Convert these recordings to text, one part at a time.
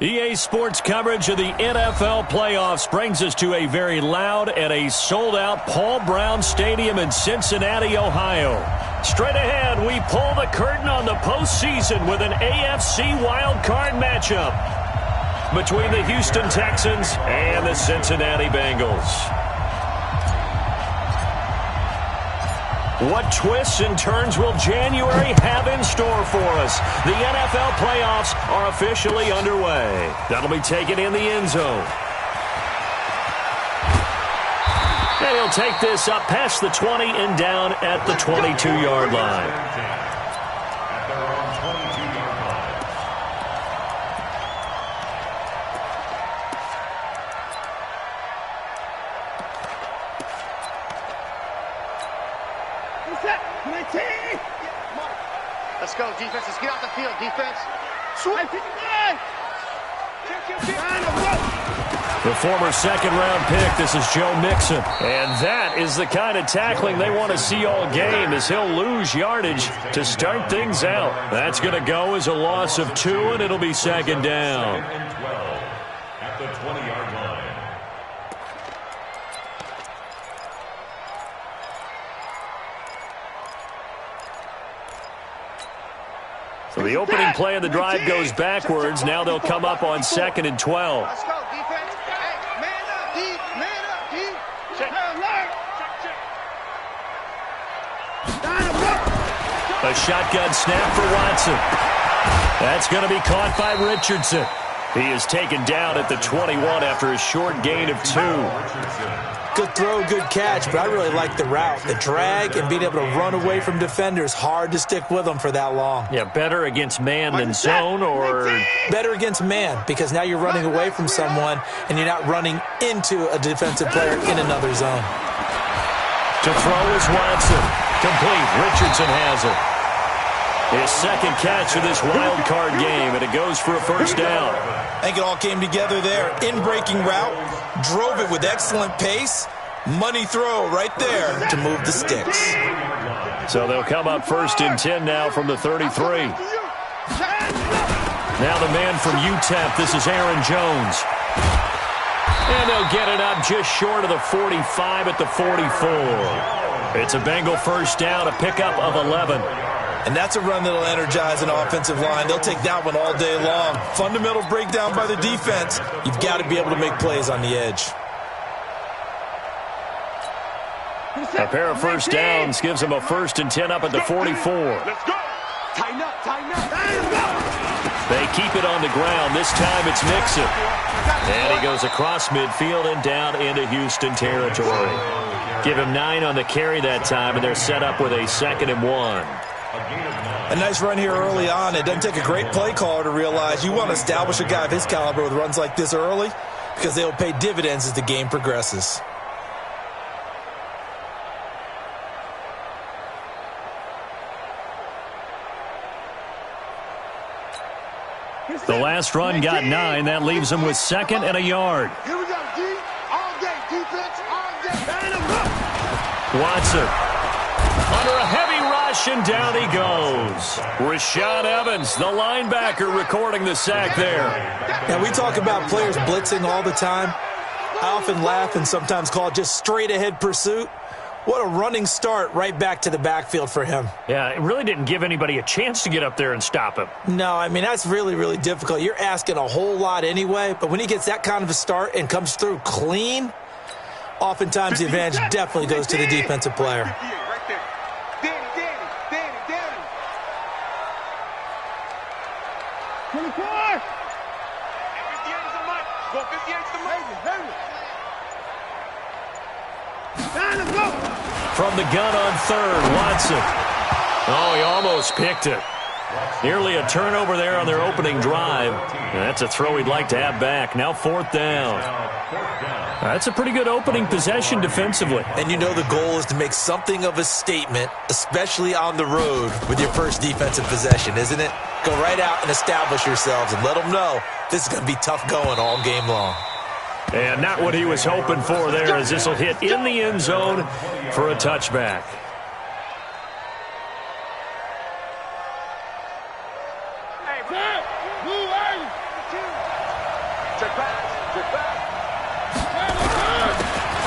EA Sports coverage of the NFL playoffs brings us to a very loud and a sold-out Paul Brown Stadium in Cincinnati, Ohio. Straight ahead, we pull the curtain on the postseason with an AFC wildcard matchup between the Houston Texans and the Cincinnati Bengals. What twists and turns will January have in store for us? The NFL playoffs are officially underway. That'll be taken in the end zone. And he'll take this up past the 20 and down at the 22-yard line. Let's go, defense. Let's get off the field, defense. The former second-round pick, this is Joe Mixon. And that is the kind of tackling they want to see all game, as he'll lose yardage to start things out. That's going to go as a loss of 2, and it'll be second down. At the 20-yard line. So the opening play of the drive goes backwards. Now they'll come up on 2nd and 12. Let's go, defense. Hey, man up, D. Man up, D. Check. A shotgun snap for Watson. That's going to be caught by Richardson. He is taken down at the 21 after a short gain of 2. Good throw, good catch, but I really like the route. The drag and being able to run away from defenders, hard to stick with them for that long. Yeah, better against man than zone, or? Better against man, because now you're running away from someone and you're not running into a defensive player in another zone. To throw is Watson. Complete. Richardson has it. His second catch of this wild card game, and it goes for a first down. I think it all came together there. In-breaking route, drove it with excellent pace. Money throw right there to move the sticks. So they'll come up 1st and 10 now from the 33. Now the man from UTEP, this is Aaron Jones. And they'll get it up just short of the 45 at the 44. It's a Bengal first down, a pickup of 11. And that's a run that'll energize an offensive line. They'll take that one all day long. Fundamental breakdown by the defense. You've got to be able to make plays on the edge. A pair of first downs gives them a 1st and 10 up at the 44. Let's go. Tighten up, tighten up. They keep it on the ground. This time it's Mixon. And he goes across midfield and down into Houston territory. Give him 9 on the carry that time, and they're set up with a 2nd and 1. A nice run here early on. It doesn't take a great play caller to realize you want to establish a guy of his caliber with runs like this early, because they'll pay dividends as the game progresses. The last run got 9. That leaves him with 2nd and a yard. Here we go, D. All day, defense, all day. Watson under a heavy rush, and down he goes. Rashaan Evans, the linebacker, recording the sack there. Now, we talk about players blitzing all the time. I often laugh and sometimes call it just straight-ahead pursuit. What a running start right back to the backfield for him. Yeah, it really didn't give anybody a chance to get up there and stop him. No, I mean, that's really, really difficult. You're asking a whole lot anyway, but when he gets that kind of a start and comes through clean, oftentimes the advantage definitely goes to the defensive player. From the gun on 3rd, Watson. Oh, he almost picked it. Nearly a turnover there on their opening drive. And that's a throw he'd like to have back. Now 4th down. That's a pretty good opening possession defensively. And you know the goal is to make something of a statement, especially on the road with your first defensive possession, isn't it? Go right out and establish yourselves and let them know this is going to be tough going all game long. And not what he was hoping for there, as this will hit in the end zone for a touchback.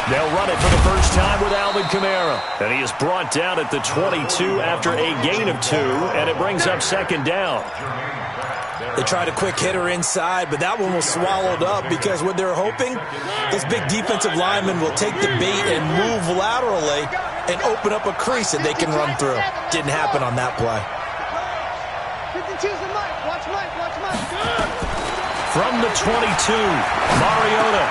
They'll run it for the first time with Alvin Kamara. And he is brought down at the 22 after a gain of 2, and it brings up second down. They tried a quick hitter inside, but that one was swallowed up because what they're hoping, this big defensive lineman will take the bait and move laterally and open up a crease that they can run through. Didn't happen on that play. From the 22, Mariota.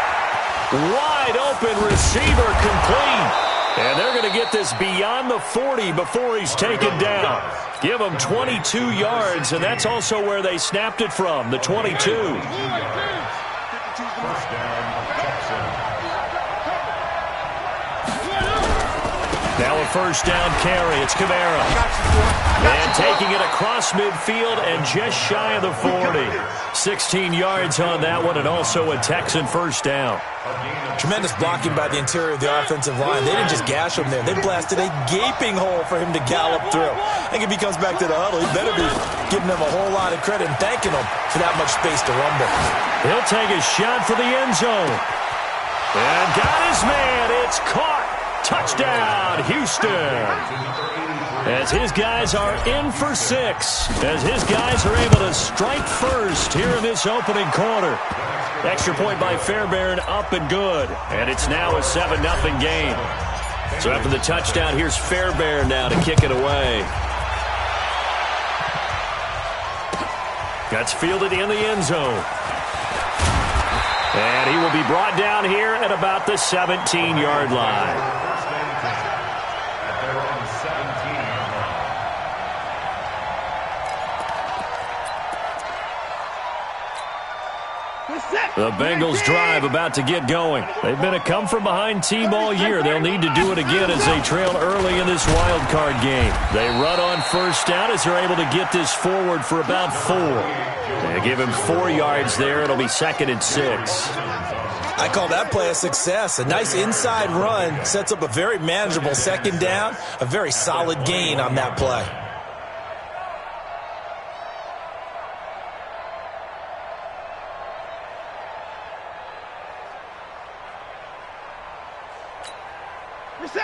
Wide open receiver complete. And they're going to get this beyond the 40 before he's taken down. Give him 22 yards, and that's also where they snapped it from, the 22. Now a first down carry. It's Kamara. And taking it across midfield and just shy of the 40. 16 yards on that one, and also a Texan first down. Tremendous blocking by the interior of the offensive line. They didn't just gash him there. They blasted a gaping hole for him to gallop through. I think if he comes back to the huddle, he better be giving them a whole lot of credit and thanking them for that much space to rumble. He'll take a shot for the end zone. And got his man. It's caught. Touchdown, Houston. As his guys are in for 6. As his guys are able to strike first here in this opening quarter. Extra point by Fairbairn, up and good. And it's now a 7-0 game. So after the touchdown, here's Fairbairn now to kick it away. That's fielded in the end zone. And he will be brought down here at about the 17-yard line. The Bengals drive about to get going. They've been a come-from-behind team all year. They'll need to do it again as they trail early in this wild card game. They run on first down as they're able to get this forward for about 4. They give him 4 yards there. It'll be 2nd and 6. I call that play a success. A nice inside run sets up a very manageable second down. A very solid gain on that play.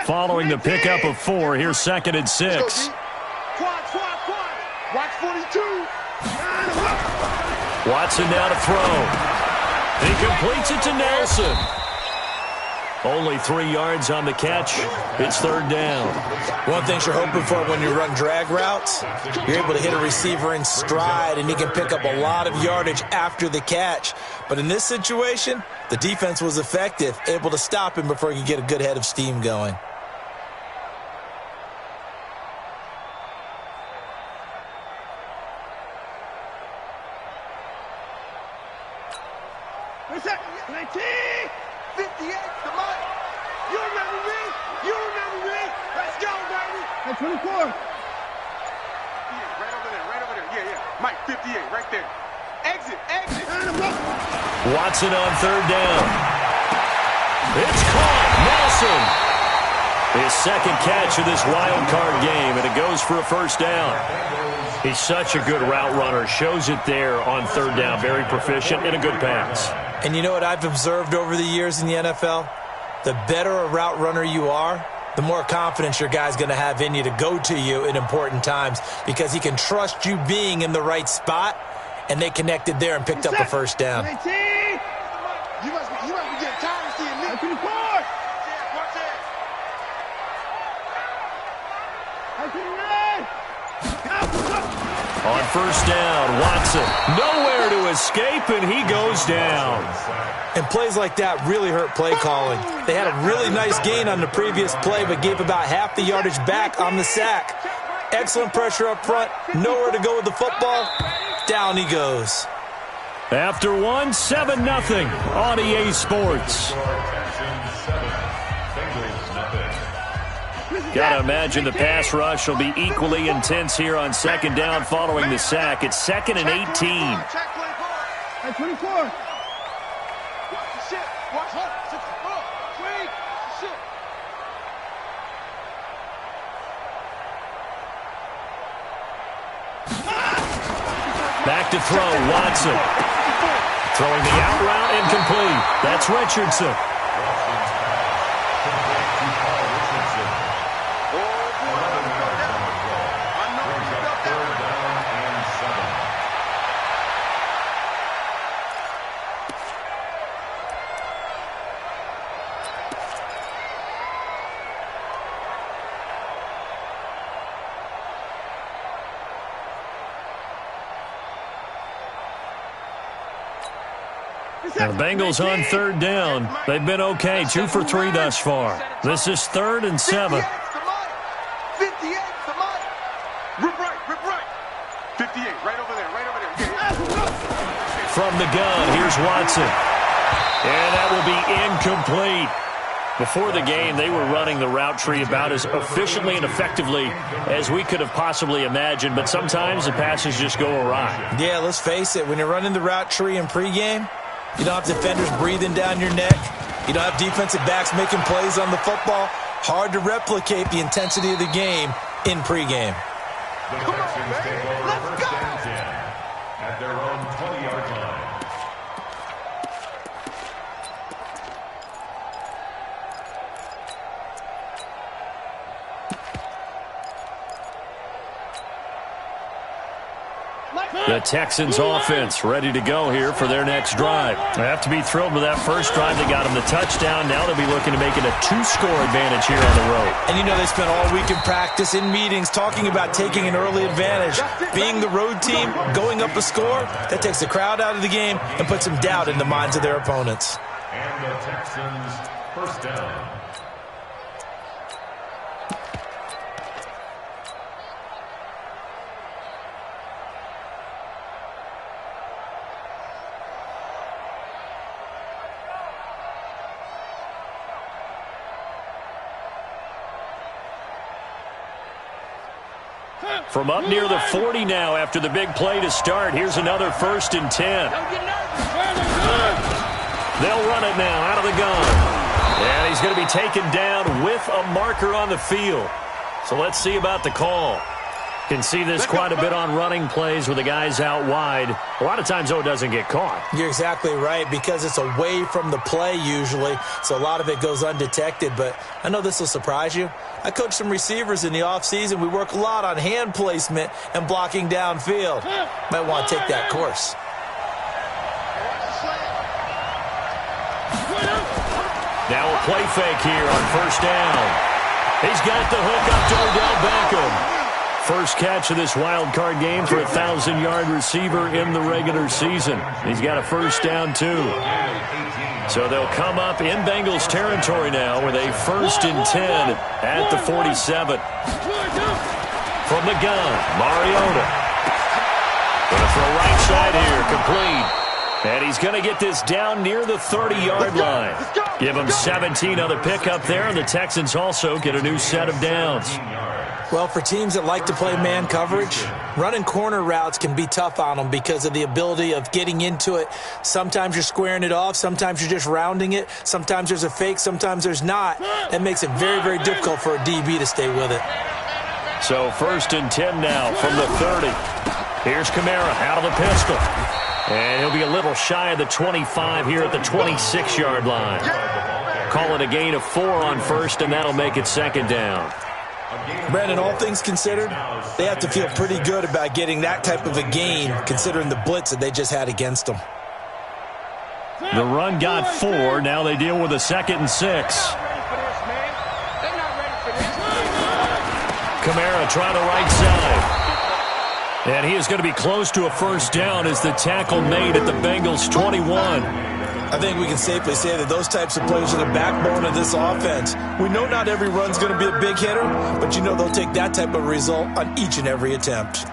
Following the pickup of 4, here's 2nd and 6. Watson now to throw. He completes it to Nelson. Only 3 yards on the catch. It's 3rd down. One thing you're hoping for when you run drag routes, you're able to hit a receiver in stride, and he can pick up a lot of yardage after the catch. But in this situation, the defense was effective, able to stop him before he could get a good head of steam going. Watson on 3rd down. It's caught. Nelson. His 2nd catch of this wild card game, and it goes for a first down. He's such a good route runner. Shows it there on 3rd down. Very proficient and a good pass. And you know what I've observed over the years in the NFL? The better a route runner you are, the more confidence your guy's going to have in you to go to you in important times because he can trust you being in the right spot, and they connected there and picked up a first down. You must be getting tired of seeing me. On first down, Watson nowhere to escape, and he goes down. And plays like that really hurt play calling. They had a really nice gain on the previous play, but gave about half the yardage back on the sack. Excellent pressure up front, nowhere to go with the football. Down he goes. After 1, 7-0 on EA Sports. Got to imagine the pass rush will be equally intense here on 2nd down following the sack. It's 2nd and 18. Hey, 24. Watch the shit. Watch her. Swing. Shit. Back to throw, Watson. Throwing the out route incomplete. That's Richardson. The Bengals on third down. They've been okay, 2 for 3 thus far. This is 3rd and 7. 58, somebody. Rip right. 58, right over there. From the gun, here's Watson. And that will be incomplete. Before the game, they were running the route tree about as efficiently and effectively as we could have possibly imagined, but sometimes the passes just go awry. Yeah, let's face it. When you're running the route tree in pregame, you don't have defenders breathing down your neck. You don't have defensive backs making plays on the football. Hard to replicate the intensity of the game in pregame. The Texans take over first and 10 at their own 20-yard line. The Texans offense ready to go here for their next drive. They have to be thrilled with that first drive that got them the touchdown. Now they'll be looking to make it a 2-score advantage here on the road. And you know they spent all week in practice, in meetings, talking about taking an early advantage. Being the road team, going up a score, that takes the crowd out of the game and puts some doubt in the minds of their opponents. And the Texans first down. From up near the 40 now after the big play to start. Here's another 1st and 10. They'll run it now out of the gun. And he's going to be taken down with a marker on the field. So let's see about the call. Can see this quite a bit on running plays with the guys out wide. A lot of times, though, it doesn't get caught. You're exactly right, because it's away from the play usually, so a lot of it goes undetected. But I know this will surprise you. I coach some receivers in the offseason. We work a lot on hand placement and blocking downfield. Might want to take that course. Now a play fake here on first down. He's got the hook up to Odell Beckham. First catch of this wild card game for a 1,000-yard receiver in the regular season. He's got a first down, too. So they'll come up in Bengals territory now with a 1st and 10 at the 47. From the gun, Mariota. Going to throw right side here, complete. And he's going to get this down near the 30-yard line. Give him 17 on the pickup there, and the Texans also get a new set of downs. Well, for teams that like to play man coverage, running corner routes can be tough on them because of the ability of getting into it. Sometimes you're squaring it off. Sometimes you're just rounding it. Sometimes there's a fake. Sometimes there's not. That makes it very, very difficult for a DB to stay with it. So 1st and 10 now from the 30. Here's Kamara out of the pistol. And he'll be a little shy of the 25 here at the 26-yard line. Call it a gain of 4 on first, and that'll make it 2nd down. Brandon, all things considered, they have to feel pretty good about getting that type of a gain, considering the blitz that they just had against them. The run got 4. Now they deal with a 2nd and 6. Kamara trying the right side. And he is going to be close to a first down as the tackle made at the Bengals' 21. I think we can safely say that those types of plays are the backbone of this offense. We know not every run's going to be a big hitter, but you know they'll take that type of result on each and every attempt.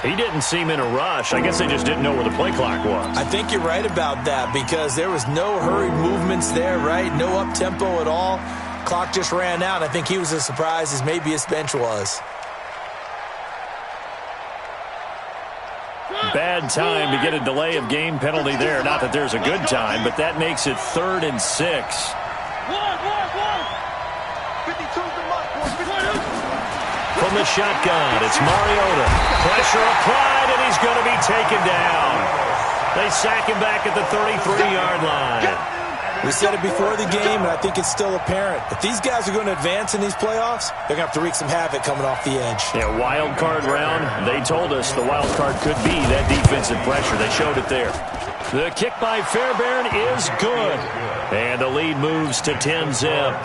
He didn't seem in a rush. I guess they just didn't know where the play clock was. I think you're right about that because there was no hurried movements there, right? No up-tempo at all. Clock just ran out. I think he was as surprised as maybe his bench was. Bad time to get a delay of game penalty there. Not that there's a good time, but that makes it 3rd and 6. From the shotgun, it's Mariota. Pressure applied, and he's going to be taken down. They sack him back at the 33-yard line. We said it before the game, and I think it's still apparent. If these guys are going to advance in these playoffs, they're going to have to wreak some havoc coming off the edge. Yeah, wild card round. They told us the wild card could be that defensive pressure. They showed it there. The kick by Fairbairn is good. And the lead moves to 10-zip.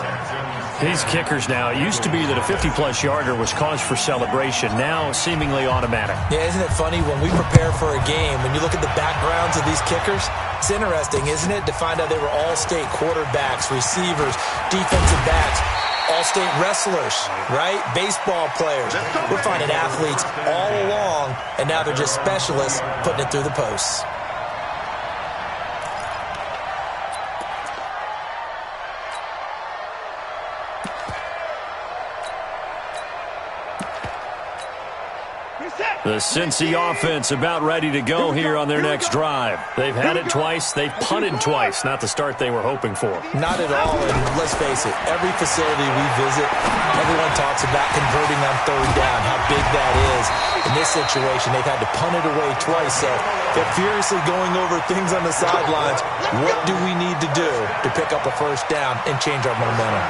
These kickers now, it used to be that a 50-plus yarder was cause for celebration. Now, seemingly automatic. Yeah, isn't it funny? When we prepare for a game, when you look at the backgrounds of these kickers, it's interesting, isn't it, to find out they were all-state quarterbacks, receivers, defensive backs, all-state wrestlers, right? Baseball players. We're finding athletes all along, and now they're just specialists putting it through the posts. The Cincy offense about ready to go here on their next drive. They've had it twice. They've punted twice. Not the start they were hoping for. Not at all. And let's face it, every facility we visit, everyone talks about converting on third down, how big that is. In this situation, they've had to punt it away twice. So they're furiously going over things on the sidelines. What do we need to do to pick up a first down and change our momentum?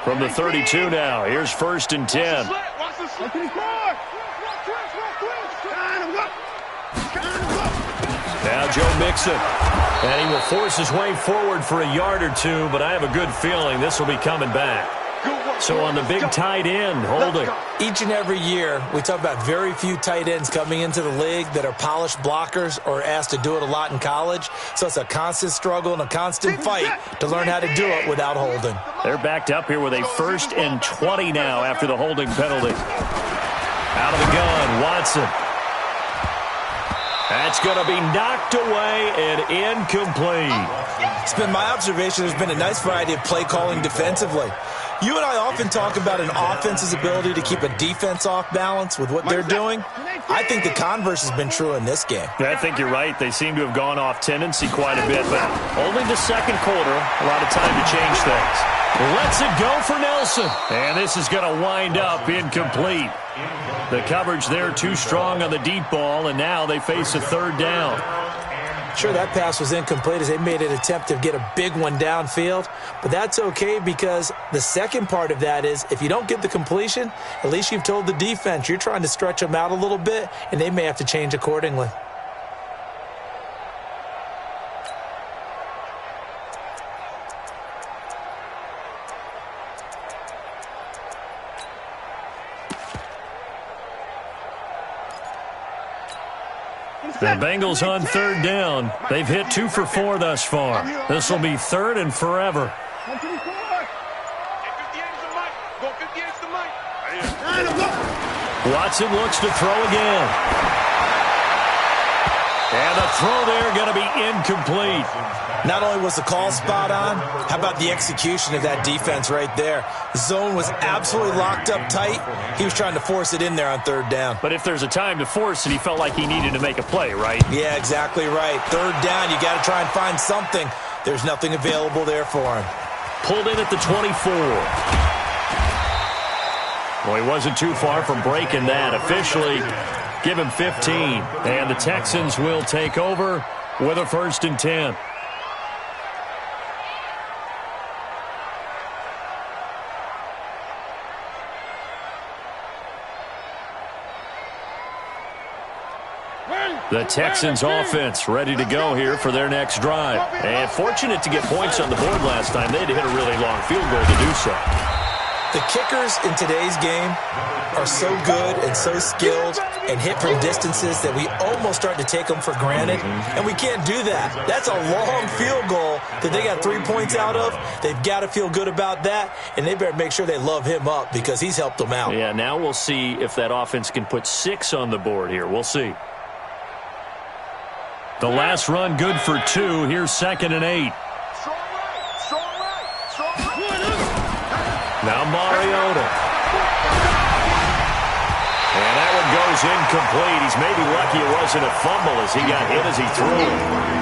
From the 32 now, here's 1st and 10. Now Joe Mixon. And he will force his way forward for a yard or two, but I have a good feeling this will be coming back. So on the big tight end, holding. Each and every year, we talk about very few tight ends coming into the league that are polished blockers or asked to do it a lot in college. So it's a constant struggle and a constant fight to learn how to do it without holding. They're backed up here with a 1st and 20 now after the holding penalty. Out of the gun, Watson. That's going to be knocked away and incomplete. It's been my observation there's been a nice variety of play calling defensively. You and I often talk about an offense's ability to keep a defense off balance with what they're doing. I think the converse has been true in this game. Yeah, I think you're right. They seem to have gone off tendency quite a bit, but only the second quarter, a lot of time to change things. Lets it go for Nelson. And this is going to wind up incomplete. The coverage there too strong on the deep ball, and now they face a third down. Sure, that pass was incomplete as they made an attempt to get a big one downfield, but that's okay because the second part of that is if you don't get the completion, at least you've told the defense you're trying to stretch them out a little bit, and they may have to change accordingly. The Bengals on third down. They've hit 2 for 4 thus far. This will be 3rd and forever. Watson looks to throw again. And the throw there going to be incomplete. Not only was the call spot on, how about the execution of that defense right there? The zone was absolutely locked up tight. He was trying to force it in there on third down. But if there's a time to force it, he felt like he needed to make a play, right? Yeah, exactly right. Third down, you got to try and find something. There's nothing available there for him. Pulled in at the 24. Well, he wasn't too far from breaking that. Officially, give him 15. And the Texans will take over with a 1st and 10. The Texans offense ready to go here for their next drive. And fortunate to get points on the board last time. They had to hit a really long field goal to do so. The kickers in today's game are so good and so skilled and hit from distances that we almost start to take them for granted. And we can't do that. That's a long field goal that they got 3 points out of. They've got to feel good about that, and they better make sure they love him up because he's helped them out. Yeah, now we'll see if that offense can put 6 on the board here. We'll see. The last run good for 2. Here's 2nd and 8. Now Mariota. And that will goes incomplete. He's maybe lucky it wasn't a fumble as he got hit as he threw it.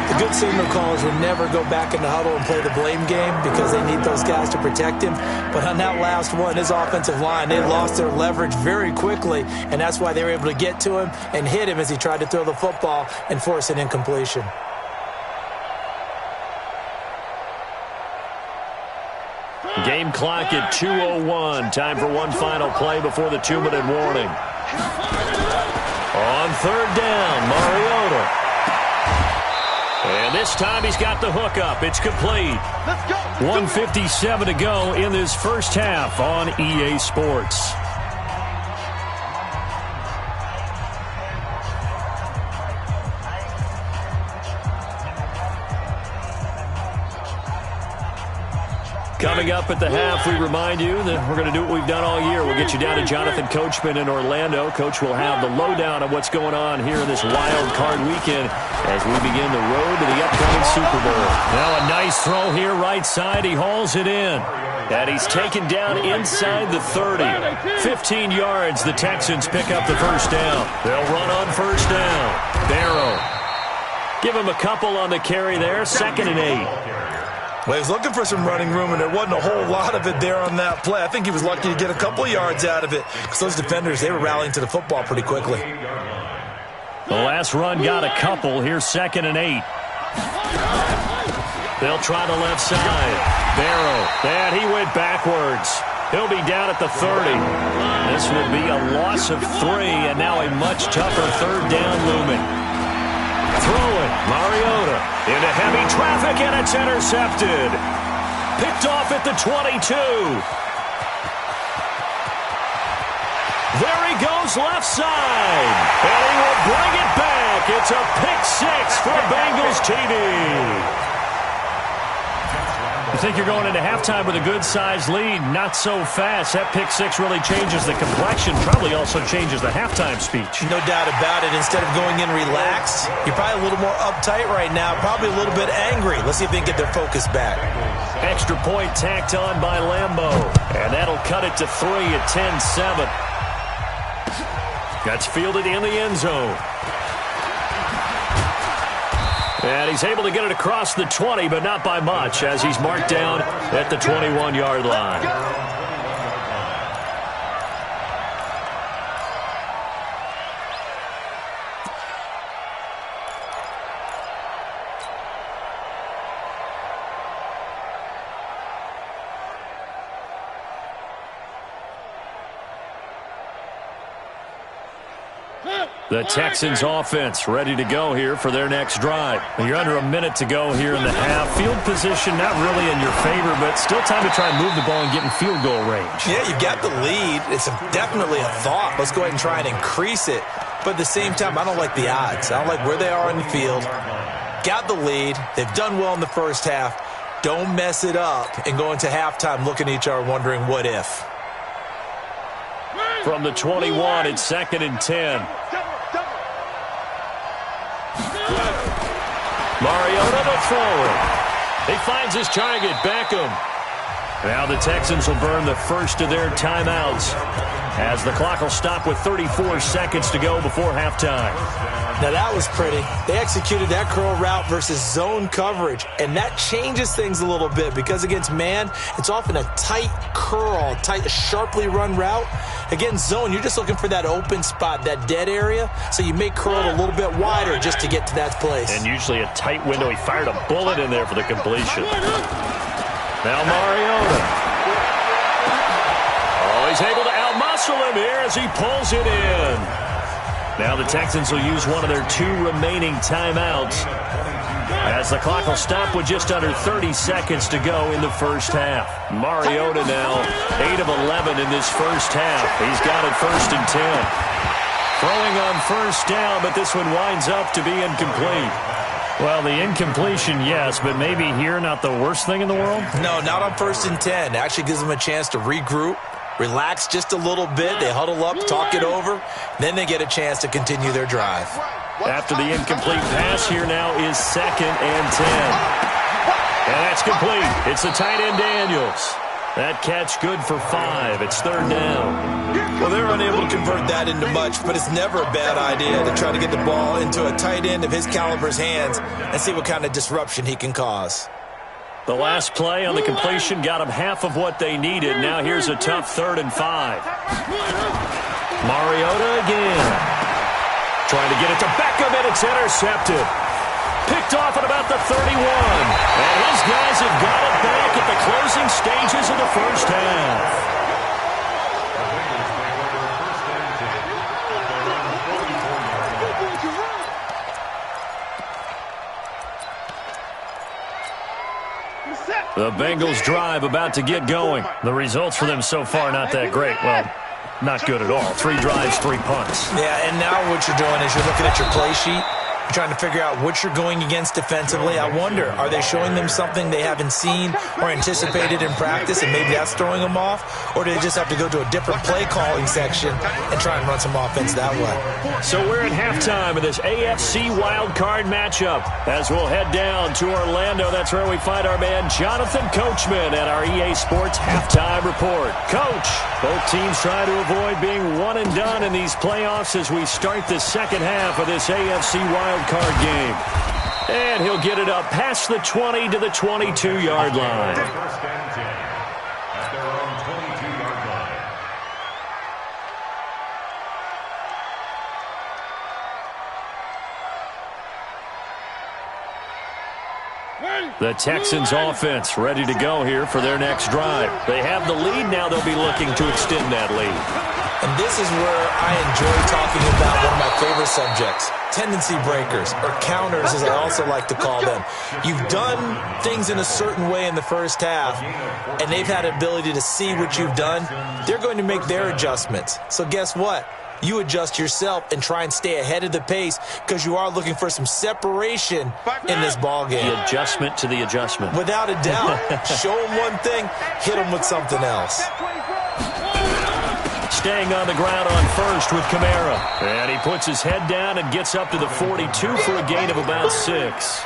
The good signal callers will never go back in the huddle and play the blame game because they need those guys to protect him. But on that last one, his offensive line, they lost their leverage very quickly, and that's why they were able to get to him and hit him as he tried to throw the football and force an incompletion. Game clock at 2:01. Time for one final play before the 2-minute warning. On third down, Mariota. And this time he's got the hook up. It's complete. 1:57 to go in this first half on EA Sports. Coming up at the half, we remind you that we're going to do what we've done all year. We'll get you down to Jonathan Coachman in Orlando. Coach will have the lowdown on what's going on here in this wild card weekend as we begin the road to the upcoming Super Bowl. Now a nice throw here, right side. He hauls it in. And he's taken down inside the 30. 15 yards, the Texans pick up the first down. They'll run on first down. Barrow. Give him a couple on the carry there. 2nd and 8. Well, he was looking for some running room, and there wasn't a whole lot of it there on that play. I think he was lucky to get a couple yards out of it because those defenders, they were rallying to the football pretty quickly. The last run got a couple. Here's 2nd and 8. They'll try the left side. Barrow. And he went backwards. He'll be down at the 30. This will be a loss of 3, and now a much tougher third down looming. Throwing, Mariota into heavy traffic, and it's intercepted. Picked off at the 22. There he goes left side, and he will bring it back. It's a pick 6 for Bengals TV. You think you're going into halftime with a good-sized lead? Not so fast. That pick 6 really changes the complexion, probably also changes the halftime speech. No doubt about it. Instead of going in relaxed, you're probably a little more uptight right now, probably a little bit angry. Let's see if they can get their focus back. Extra point tacked on by Lambeau, and that'll cut it to 3 at 10-7. That's fielded in the end zone. And he's able to get it across the 20, but not by much, as he's marked down at the 21-yard line. The Texans offense ready to go here for their next drive. You're under a minute to go here in the half. Field position not really in your favor, but still time to try and move the ball and get in field goal range. Yeah, you got the lead. It's definitely a thought. Let's go ahead and try and increase it. But at the same time, I don't like the odds. I don't like where they are in the field. Got the lead. They've done well in the first half. Don't mess it up and go into halftime looking at each other wondering what if. From the 21, it's 2nd and 10. Mariota to throw it. He finds his target, Beckham. Now the Texans will burn the first of their timeouts as the clock will stop with 34 seconds to go before halftime. Now that was pretty. They executed that curl route versus zone coverage, and that changes things a little bit because against man, it's often a tight curl, tight, sharply run route. Against zone, you're just looking for that open spot, that dead area, so you make curl a little bit wider just to get to that place. And usually a tight window. He fired a bullet in there for the completion. Now Mariota. Oh, he's able to outmuscle him here as he pulls it in. Now the Texans will use one of their 2 remaining timeouts as the clock will stop with just under 30 seconds to go in the first half. Mariota now 8 of 11 in this first half. He's got it 1st and 10. Throwing on first down, but this one winds up to be incomplete. Well, the incompletion, yes, but maybe here not the worst thing in the world? No, not on 1st and 10. It actually gives them a chance to regroup, relax just a little bit. They huddle up, talk it over. Then they get a chance to continue their drive. After the incomplete pass, here now is 2nd and 10. And that's complete. It's the tight end Daniels. That catch good for 5. It's 3rd down. Well, they're unable to convert that into much, but it's never a bad idea to try to get the ball into a tight end of his caliber's hands and see what kind of disruption he can cause. The last play on the completion got them half of what they needed. Now here's a tough 3rd and 5. Mariota again. Trying to get it to Beckham, and it's intercepted. Picked off at about the 31. And his guys have got it back at the closing stages of the first half. The Bengals drive about to get going. The results for them so far not that great. Well, not good at all. 3 drives, 3 punts. Yeah, and now what you're doing is you're looking at your play sheet. You're trying to figure out what you're going against defensively. I wonder, are they showing them something they haven't seen or anticipated in practice, and maybe that's throwing them off? Or do they just have to go to a different play calling section and try and run some offense that way? So we're at halftime of this AFC wildcard matchup. As we'll head down to Orlando, that's where we find our man Jonathan Coachman at our EA Sports Halftime Report. Coach, both teams try to avoid being one and done in these playoffs as we start the second half of this AFC wildcard game. And he'll get it up past the 20 to the 22-yard line. First and 10 at their own 22-yard line. The Texans offense ready to go here for their next drive. They have the lead now. They'll be looking to extend that lead. And this is where I enjoy talking about one of my favorite subjects, tendency breakers, or counters as I also like to call them. You've done things in a certain way in the first half, and they've had the ability to see what you've done. They're going to make their adjustments. So guess what? You adjust yourself and try and stay ahead of the pace because you are looking for some separation in this ball game. The adjustment to the adjustment. Without a doubt. Show them one thing, hit them with something else. Staying on the ground on first with Kamara. And he puts his head down and gets up to the 42 for a gain of about 6.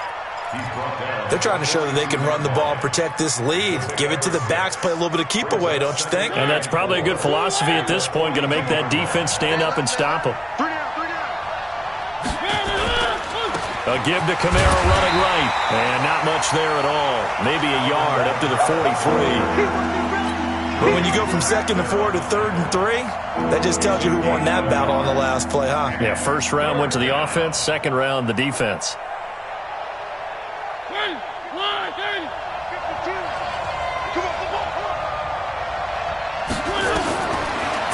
They're trying to show that they can run the ball and protect this lead. Give it to the backs, play a little bit of keep away, don't you think? And that's probably a good philosophy at this point, going to make that defense stand up and stop them. A give to Kamara running right. And not much there at all. Maybe a yard up to the 43. But when you go from 2nd to 4 to 3rd and 3, that just tells you who won that battle on the last play, huh? Yeah, first round went to the offense, second round the defense.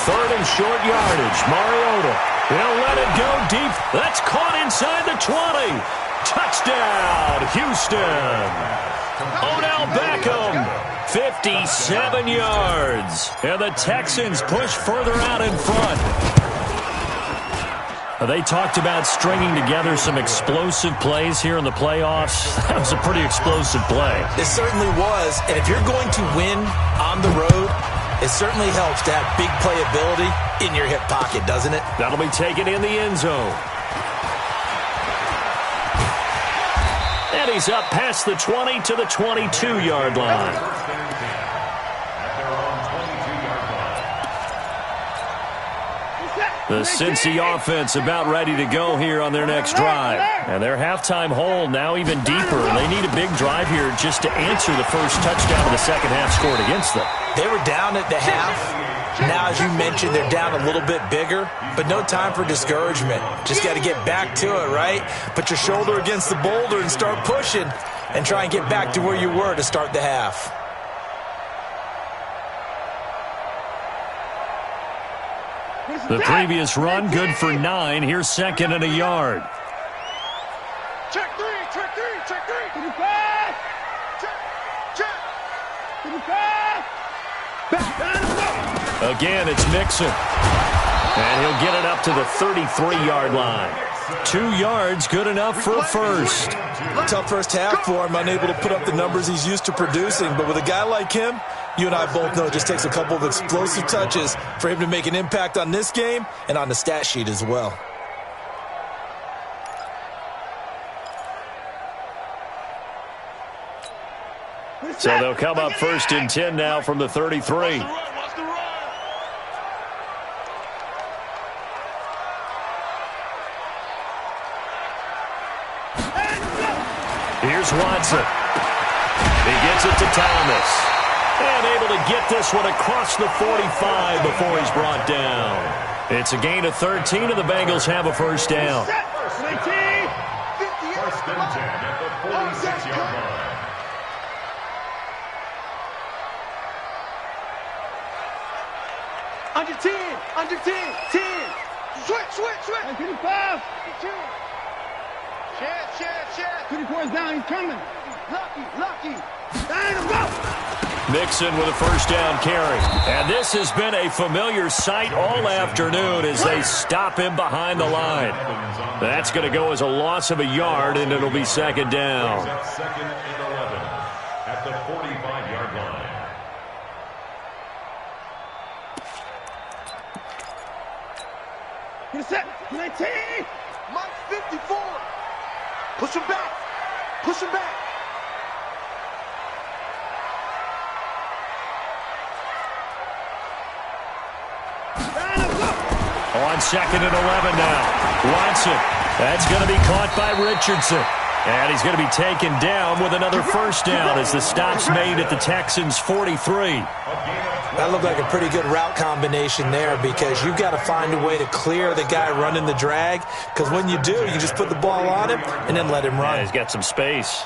Third and short yardage. Mariota. He'll let it go deep. That's caught inside the 20. Touchdown, Houston. Odell Beckham, 57 yards. And the Texans push further out in front. They talked about stringing together some explosive plays here in the playoffs. That was a pretty explosive play. It certainly was. And if you're going to win on the road, it certainly helps to have big playability in your hip pocket, doesn't it? That'll be taken in the end zone. And he's up past the 20 to the 22-yard line. The Cincy offense about ready to go here on their next drive. And their halftime hole now even deeper. They need a big drive here just to answer the first touchdown of the second half scored against them. They were down at the half. Now, as you mentioned, they're down a little bit bigger, but no time for discouragement. Just got to get back to it, right? Put your shoulder against the boulder and start pushing and try and get back to where you were to start the half. The previous run, good for 9. Here's 2nd and a yard. Check three. Again, it's Mixon. And he'll get it up to the 33-yard line. 2 yards, good enough for a first. Tough first half for him, unable to put up the numbers he's used to producing. But with a guy like him, you and I both know it just takes a couple of explosive touches for him to make an impact on this game and on the stat sheet as well. So they'll come up 1st and 10 now from the 33. Here's Watson. He gets it to Thomas. And able to get this one across the 45 before he's brought down. It's a gain of 13, and the Bengals have a first down. First and 10 at the 46-yard line. Under 10, under 10, 10. Switch. 25. Chad. 24 is down, he's coming. Lucky. Down, go. Mixon with a first down carry. And this has been a familiar sight all afternoon as they stop him behind the line. That's going to go as a loss of a yard, and it'll be 2nd down. 2nd and 11 at the 45-yard line. Get a set. 19. Mike 54. Push him back. On 2nd and 11 now. Watson. That's going to be caught by Richardson. And he's going to be taken down with another first down as the stop's made at the Texans' 43. That looked like a pretty good route combination there because you've got to find a way to clear the guy running the drag, because when you do, you just put the ball on him and then let him run. Yeah, he's got some space.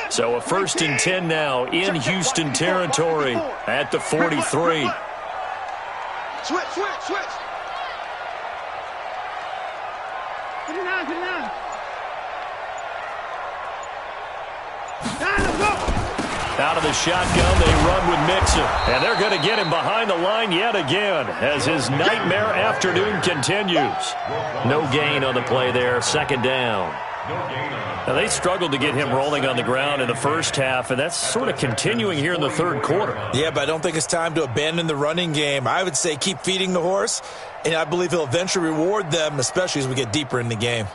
So a 1st and 10 now in Houston territory at the 43. Switch. 59. Out of the shotgun, they run with Mixon. And they're going to get him behind the line yet again as his nightmare afternoon continues. No gain on the play there, 2nd down. Now, they struggled to get him rolling on the ground in the first half, and that's sort of continuing here in the 3rd quarter. Yeah, but I don't think it's time to abandon the running game. I would say keep feeding the horse, and I believe he'll eventually reward them, especially as we get deeper in the game.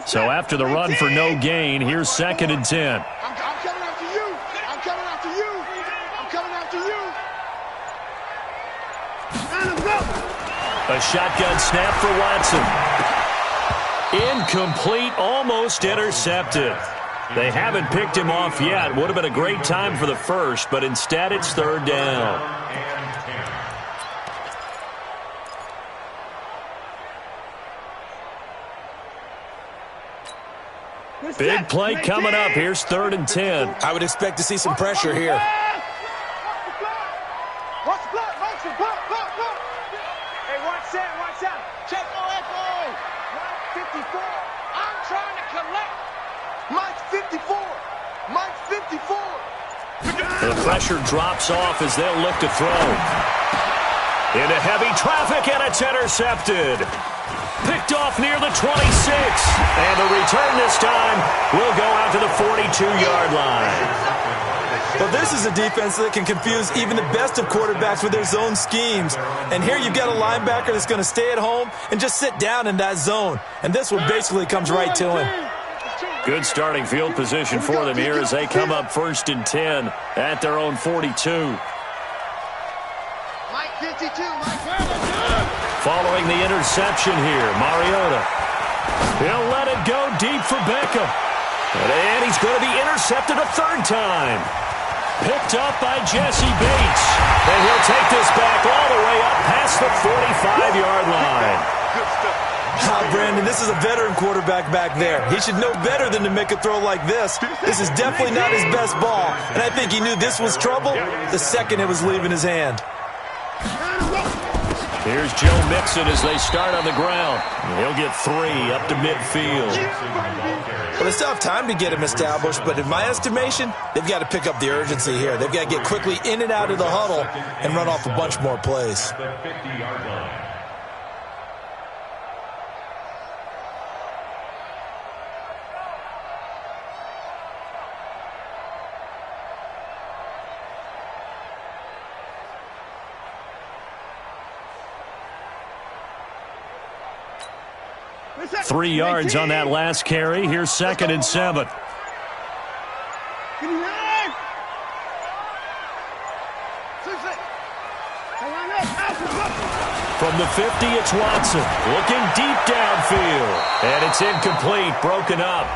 So after the run for no gain, here's 2nd and 10. I'm coming after you. A shotgun snap for Watson. Incomplete, almost intercepted. They haven't picked him off yet. Would have been a great time for the first, but instead it's 3rd down. Big play coming up. Here's 3rd and 10. I would expect to see some pressure here. Watch the block. Hey, watch out. Check echo. Mike 54. I'm trying to collect. Mike 54. The pressure drops off as they'll look to throw. Into heavy traffic, and it's intercepted. Picked off near the 26. And the return this time will go out to the 42-yard line. But this is a defense that can confuse even the best of quarterbacks with their zone schemes. And here you've got a linebacker that's going to stay at home and just sit down in that zone. And this one basically comes right to him. Good starting field position for them here as they come up 1st and 10 at their own 42. Mike 52. Following the interception here, Mariota. He'll let it go deep for Beckham. And he's going to be intercepted a 3rd time. Picked up by Jesse Bates. And he'll take this back all the way up past the 45-yard line. Brandon, this is a veteran quarterback back there. He should know better than to make a throw like this. This is definitely not his best ball. And I think he knew this was trouble the second it was leaving his hand. Here's Joe Mixon as they start on the ground. He'll get 3 up to midfield. Well, they still have time to get him established, but in my estimation, they've got to pick up the urgency here. They've got to get quickly in and out of the huddle and run off a bunch more plays. The 50-yard line. 3 yards on that last carry. Here's 2nd and 7. From the 50, it's Watson. Looking deep downfield. And it's incomplete, broken up.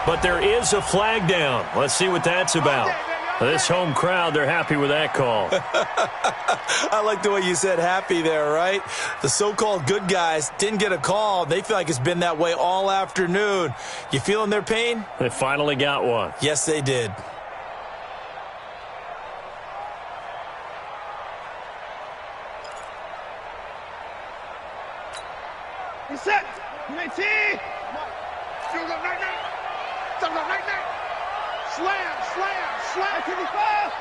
But there is a flag down. Let's see what that's about. This home crowd, they're happy with that call. I like the way you said happy there, right? The so-called good guys didn't get a call. They feel like it's been that way all afternoon. You feeling their pain? They finally got one. Yes, they did. Reset. 19. Still got right now. Still got right now. Slam, slam, slam. 55.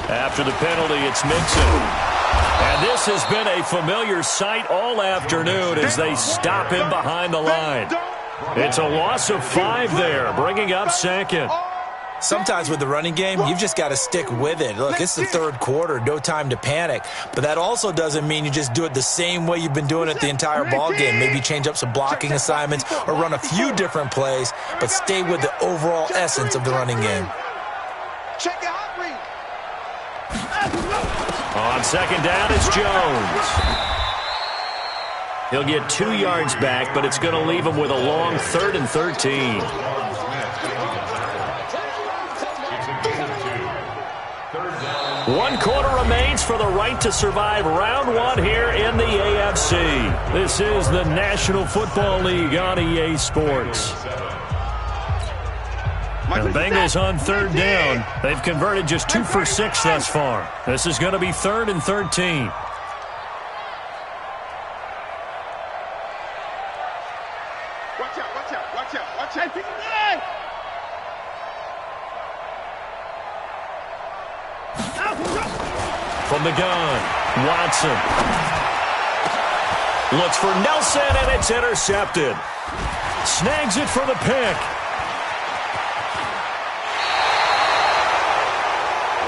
After the penalty, it's Mixon. And this has been a familiar sight all afternoon as they stop him behind the line. It's a loss of 5 there, bringing up 2nd. Sometimes with the running game, you've just got to stick with it. Look, it's the 3rd quarter, no time to panic. But that also doesn't mean you just do it the same way you've been doing it the entire ball game. Maybe change up some blocking assignments or run a few different plays, but stay with the overall essence of the running game. Check your hot read. On 2nd down, it's Jones. He'll get 2 yards back, but it's going to leave him with a long 3rd and 13. One quarter remains for the right to survive round 1 here in the AFC. This is the National Football League on EA Sports. And the Bengals on 3rd down. They've converted just 2 for 6 thus far. This is going to be 3rd and 13. Watch out, watch out, watch out, watch out. From the gun, Watson. Looks for Nelson, and it's intercepted. Snags it for the pick.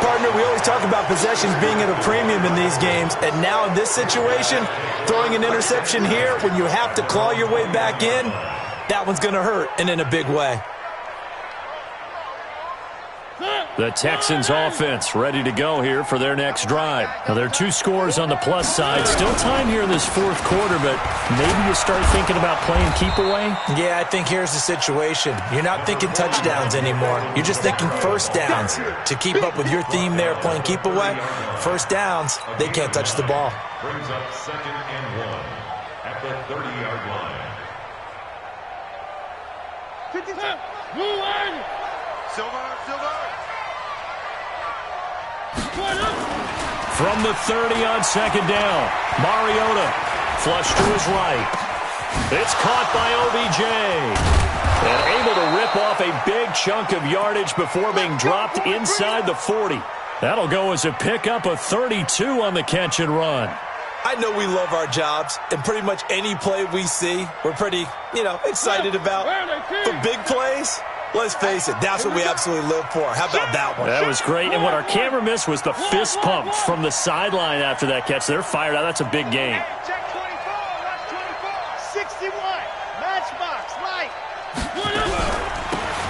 Partner, we always talk about possessions being at a premium in these games, and now in this situation, throwing an interception here when you have to claw your way back in, that one's going to hurt, and in a big way. The Texans offense ready to go here for their next drive. Now, there are 2 scores on the plus side. Still time here in this 4th quarter, but maybe you start thinking about playing keep away? Yeah, I think here's the situation. You're not thinking touchdowns anymore. You're just thinking first downs. To keep up with your theme there, playing keep away, first downs, they can't touch the ball. Brings up 2nd and 1 at the 30-yard line. 50. Blue line. Silver, silver. From the 30 on 2nd down, Mariota flush to his right. It's caught by OBJ. And able to rip off a big chunk of yardage before being dropped inside the 40. That'll go as a pickup of 32 on the catch and run. I know we love our jobs, and pretty much any play we see, we're pretty, excited about. But big plays, let's face it, that's what we absolutely live for. How about that one? That was great, and what our camera missed was the fist pump from the sideline after that catch. They're fired out. That's a big game. Check 24, watch 24. 61, matchbox, light.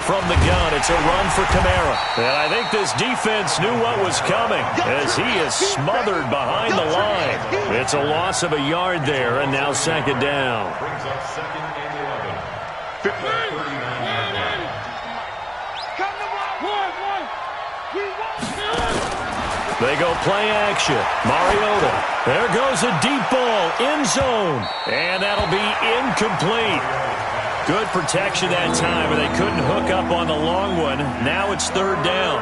From the gun, it's a run for Kamara. And I think this defense knew what was coming as he is smothered behind the line. It's a loss of a yard there, and now 2nd down. Brings up 2nd and 11 at the 39-yard line. Come to one. We won't. They go play action. Mariota. There goes a deep ball. End zone. And that'll be incomplete. Good protection that time, but they couldn't hook up on the long one. Now it's 3rd down.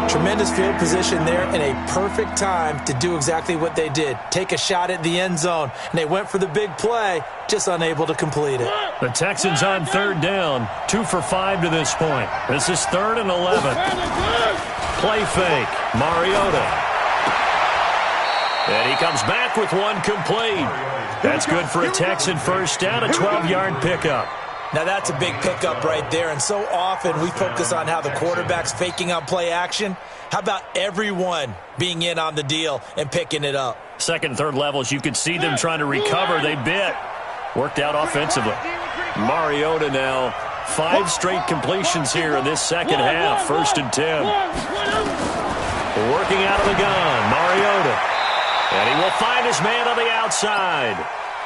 Tremendous field position there and a perfect time to do exactly what they did. Take a shot at the end zone. And they went for the big play, just unable to complete it. The Texans on 3rd down. 2 for 5 to this point. This is 3rd and 11. Play fake. Mariota. And he comes back with one complete. That's good for a Texan first down, a 12-yard pickup. Now that's a big pickup right there, and so often we focus on how the quarterback's faking on play action. How about everyone being in on the deal and picking it up? Second and third levels, you could see them trying to recover. They bit. Worked out offensively. Mariota now, 5 straight completions here in this second half. 1st and 10. Working out of the gun, Mariota. And he will find his man on the outside.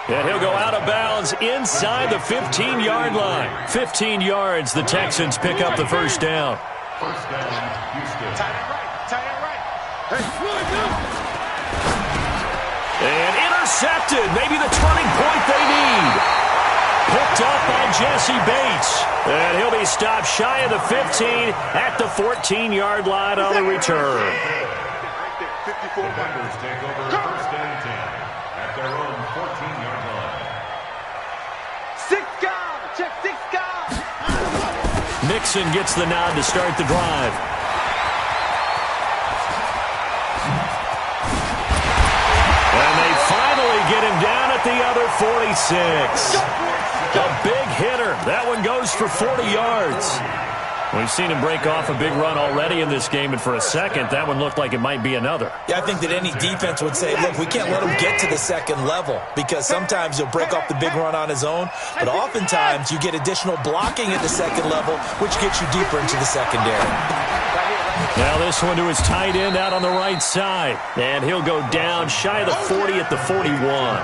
And he'll go out of bounds inside the 15-yard line. 15 yards, the Texans pick up the first down. First down, Houston. Tight end right. Tight end right. And intercepted. Maybe the turning point they need. Picked up by Jesse Bates. And he'll be stopped shy of the 15 at the 14-yard line on the return. Right there. 54 Defenders take over first and 10 at their own 14-yard line. 6 guard. Check 6 guard. Mixon gets the nod to start the drive. And they finally get him down at the other 46. A big hitter. That one goes for 40 yards. We've seen him break off a big run already in this game, and for a second, that one looked like it might be another. Yeah, I think that any defense would say, look, we can't let him get to the second level because sometimes he'll break off the big run on his own, but oftentimes you get additional blocking at the second level, which gets you deeper into the secondary. Now this one to his tight end out on the right side, and he'll go down shy of the 40 at the 41.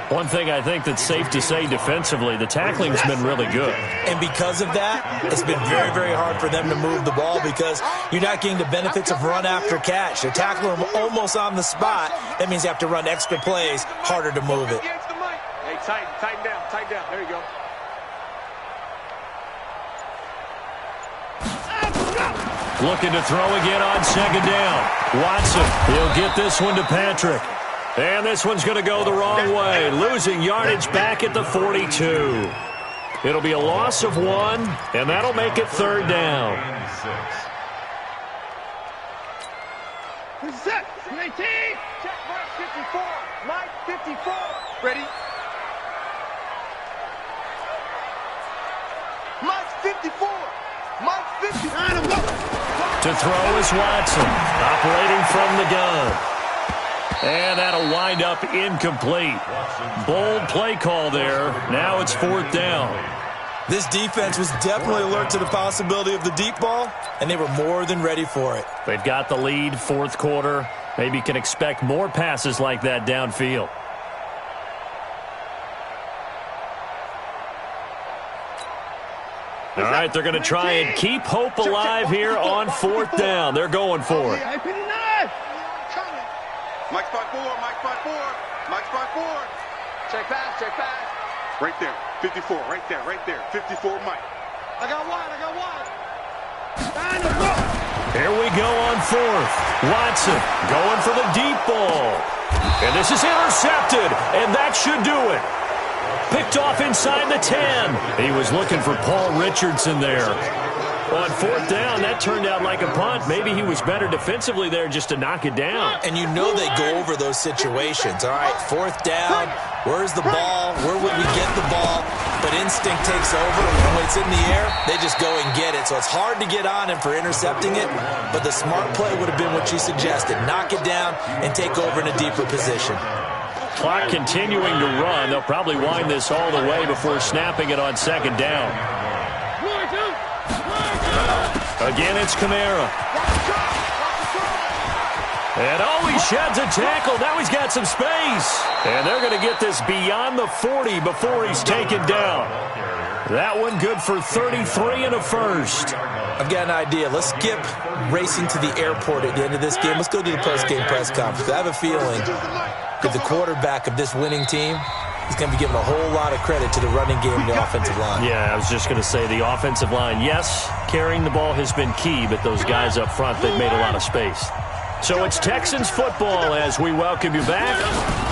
One thing I think that's safe to say defensively, the tackling's been really good. And because of that, it's been very, very hard for them to move the ball because you're not getting the benefits of run after catch. They're tackling them almost on the spot. That means you have to run extra plays, harder to move it. Hey, tighten down. There you go. Looking to throw again on second down. Watson, he'll get this one to Patrick. And this one's going to go the wrong way, losing yardage back at the 42. It'll be a loss of 1, and that'll make it third down. Set. 19. Check Mike 54. Mike 54. Ready? Mike 54. Mike 54. To throw is Watson, operating from the gun. And that'll wind up incomplete. Bold play call there. Now it's 4th down. This defense was definitely alert to the possibility of the deep ball, and they were more than ready for it. They've got the lead, 4th quarter. Maybe can expect more passes like that downfield. All right, they're going to try and keep hope alive here on 4th down. They're going for it. Mike spot 4. Mike spot 4. Check pass. Right there. 54. Right there. 54 Mike. I got one. Here we go on 4th. Watson going for the deep ball. And this is intercepted, and that should do it. Picked off inside the 10. He was looking for Paul Richardson there. On 4th down, that turned out like a punt. Maybe he was better defensively there just to knock it down. And you know they go over those situations. All right, 4th down, where's the ball? Where would we get the ball? But instinct takes over, and when it's in the air, they just go and get it. So it's hard to get on him for intercepting it, but the smart play would have been what you suggested. Knock it down and take over in a deeper position. Clock continuing to run. They'll probably wind this all the way before snapping it on 2nd down. Again, it's Kamara. And he sheds a tackle. Now he's got some space. And they're going to get this beyond the 40 before he's taken down. That one good for 33 and a first. I've got an idea. Let's skip racing to the airport at the end of this game. Let's go to the post-game press conference. I have a feeling that the quarterback of this winning team is going to be given a whole lot of credit to the running game and the offensive line. Yeah, I was just going to say the offensive line, yes, carrying the ball has been key, but those guys up front, they've made a lot of space. So it's Texans football as we welcome you back.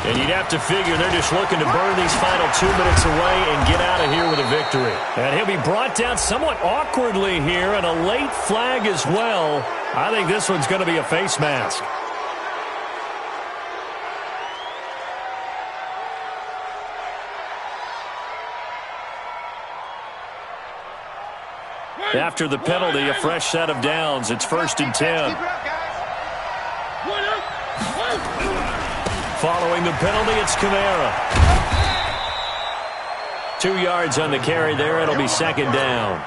And you'd have to figure they're just looking to burn these final 2 minutes away and get out of here with a victory. And he'll be brought down somewhat awkwardly here, and a late flag as well. I think this one's going to be a face mask. After the penalty, a fresh set of downs. It's 1st and 10. Following the penalty, it's Kamara. 2 yards on the carry there. It'll be 2nd down.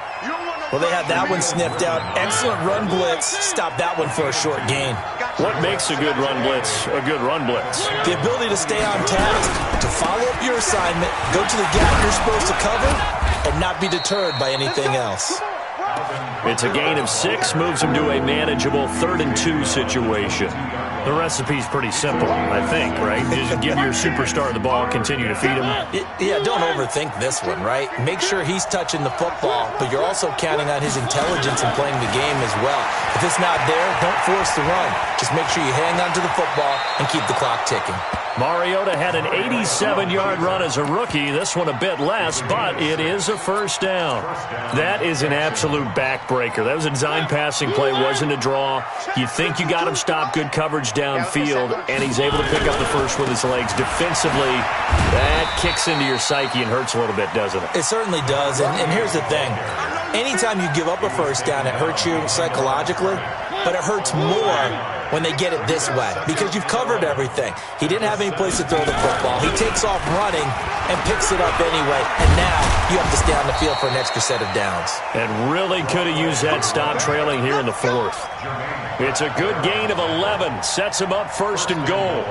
Well, they had that one sniffed out. Excellent run blitz. Stop that one for a short gain. What makes a good run blitz a good run blitz? The ability to stay on task, to follow up your assignment, go to the gap you're supposed to cover, and not be deterred by anything else. It's a gain of 6, moves him to a manageable 3rd and 2 situation. The recipe's pretty simple, I think, right? Just give your superstar the ball, continue to feed him. Yeah, don't overthink this one, right? Make sure he's touching the football, but you're also counting on his intelligence in playing the game as well. If it's not there, don't force the run. Just make sure you hang on to the football and keep the clock ticking. Mariota had an 87-yard run as a rookie. This one a bit less, but it is a 1st down. That is an absolute backbreaker. That was a design passing play, wasn't a draw. You think you got him stopped, good coverage downfield, and he's able to pick up the first with his legs. Defensively, that kicks into your psyche and hurts a little bit, doesn't it? It certainly does, and here's the thing. Anytime you give up a 1st down, it hurts you psychologically, but it hurts more when they get it this way because you've covered everything. He didn't have any place to throw the football. He takes off running and picks it up anyway, and now you have to stay on the field for an extra set of downs. And really could have used that stop trailing here in the 4th. It's a good gain of 11. Sets him up 1st and goal.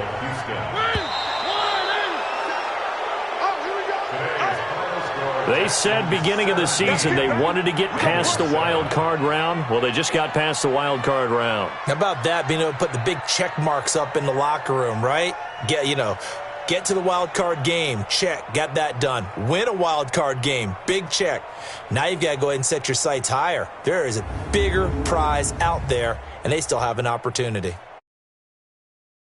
They said beginning of the season they wanted to get past the wild card round. Well, they just got past the wild card round. How about that, being able to put the big check marks up in the locker room, right? Get to the wild card game. Check. Got that done. Win a wild card game. Big check. Now you've got to go ahead and set your sights higher. There is a bigger prize out there, and they still have an opportunity.